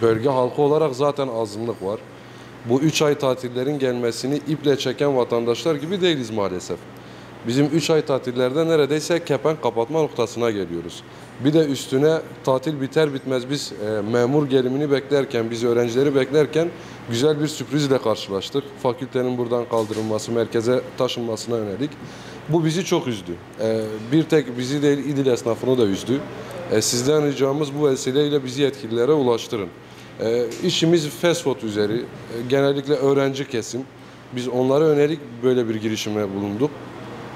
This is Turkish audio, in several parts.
bölge halkı olarak zaten azınlık var. Bu 3 ay tatillerin gelmesini iple çeken vatandaşlar gibi değiliz maalesef. Bizim 3 ay tatillerde neredeyse kepenk kapatma noktasına geliyoruz. Bir de üstüne tatil biter bitmez biz memur gelimini beklerken, biz öğrencileri beklerken güzel bir sürprizle karşılaştık. Fakültenin buradan kaldırılması, merkeze taşınmasına yönelik. Bu bizi çok üzdü. Bir tek bizi değil, İdil esnafını da üzdü. Sizden ricamız bu vesileyle bizi yetkililere ulaştırın. İşimiz fast food üzeri, genellikle öğrenci kesim. Biz onlara yönelik böyle bir girişime bulunduk.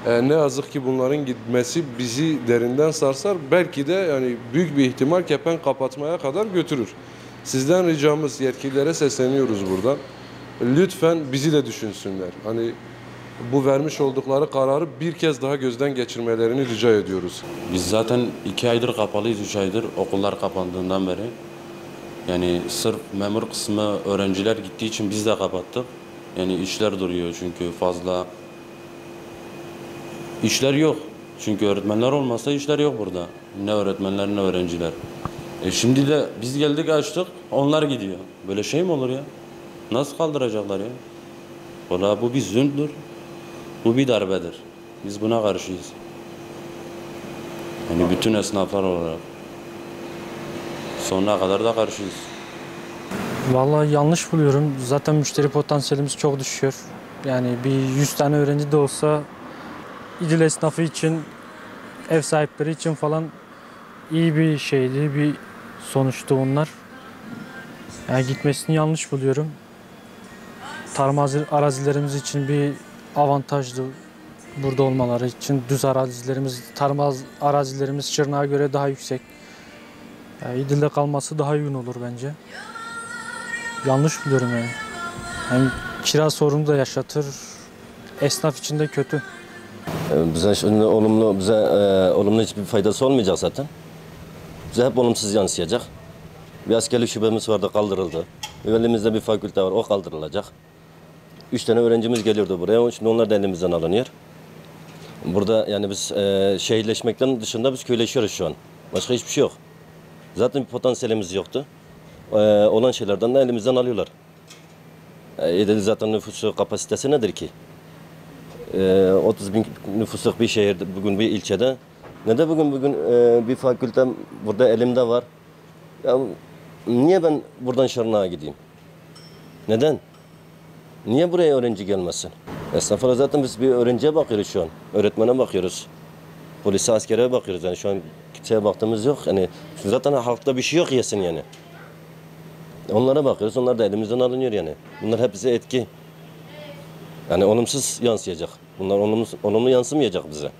Ne yazık ki bunların gitmesi bizi derinden sarsar. Belki de yani büyük bir ihtimal kepenk kapatmaya kadar götürür. Sizden ricamız, yetkililere sesleniyoruz buradan. Lütfen bizi de düşünsünler. Hani bu vermiş oldukları kararı bir kez daha gözden geçirmelerini rica ediyoruz. Biz zaten 2 aydır kapalıyız, 3 aydır okullar kapandığından beri. Yani sırf memur kısmı öğrenciler gittiği için biz de kapattık. Yani işler duruyor çünkü fazla işler yok. Çünkü öğretmenler olmasa işler yok burada. Ne öğretmenler ne öğrenciler. Şimdi de biz geldik açtık, onlar gidiyor. Böyle şey mi olur ya? Nasıl kaldıracaklar ya? Valla bu bir zulümdür. Bu bir darbedir. Biz buna karşıyız. Yani bütün esnaflar olarak. Sonuna kadar da karşıyız. Vallahi yanlış buluyorum. Zaten müşteri potansiyelimiz çok düşüyor. Yani bir 100 tane öğrenci de olsa İdil esnafı için, ev sahipleri için falan iyi bir şeydi, bir sonuçtu onlar. Yani gitmesini yanlış buluyorum. Tarım arazilerimiz için bir avantajdı burada olmaları için. Düz arazilerimiz, tarım arazilerimiz Çırnak'a göre daha yüksek. Yani İdil'de kalması daha uygun olur bence. Yanlış buluyorum yani. Hem kira sorunu da yaşatır, esnaf için de kötü. Bize şimdi olumlu hiçbir faydası olmayacak zaten. Bize hep olumsuz yansıyacak. Bir askerlik şubemiz vardı, kaldırıldı. Elimizde bir fakülte var, o kaldırılacak. 3 tane öğrencimiz geliyordu buraya, şimdi onlar da elimizden alınıyor. Burada yani biz şehirleşmekten dışında biz köyleşiyoruz şu an. Başka hiçbir şey yok. Zaten bir potansiyelimiz yoktu. Olan şeylerden de elimizden alıyorlar. Zaten nüfus kapasitesi nedir ki? 30 bin nüfusluk bir şehirde, bugün bir ilçede. Ne de bugün bir fakültem burada elimde var. Ya, niye ben buradan Şırnak'a gideyim? Neden? Niye buraya öğrenci gelmesin? Esnaflara zaten biz bir öğrenciye bakıyoruz şu an. Öğretmene bakıyoruz. Polise, askere bakıyoruz. Yani şu an kimseye baktığımız yok. Yani zaten halkta bir şey yok yesin yani. Onlara bakıyoruz. Onlar da elimizden alınıyor yani. Bunlar hep bize etki. Yani olumsuz yansıyacak. Bunlar olumlu yansımayacak bize.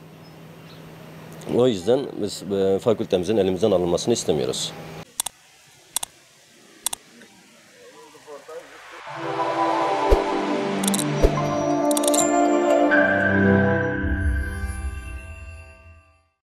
O yüzden biz fakültemizin elimizden alınmasını istemiyoruz.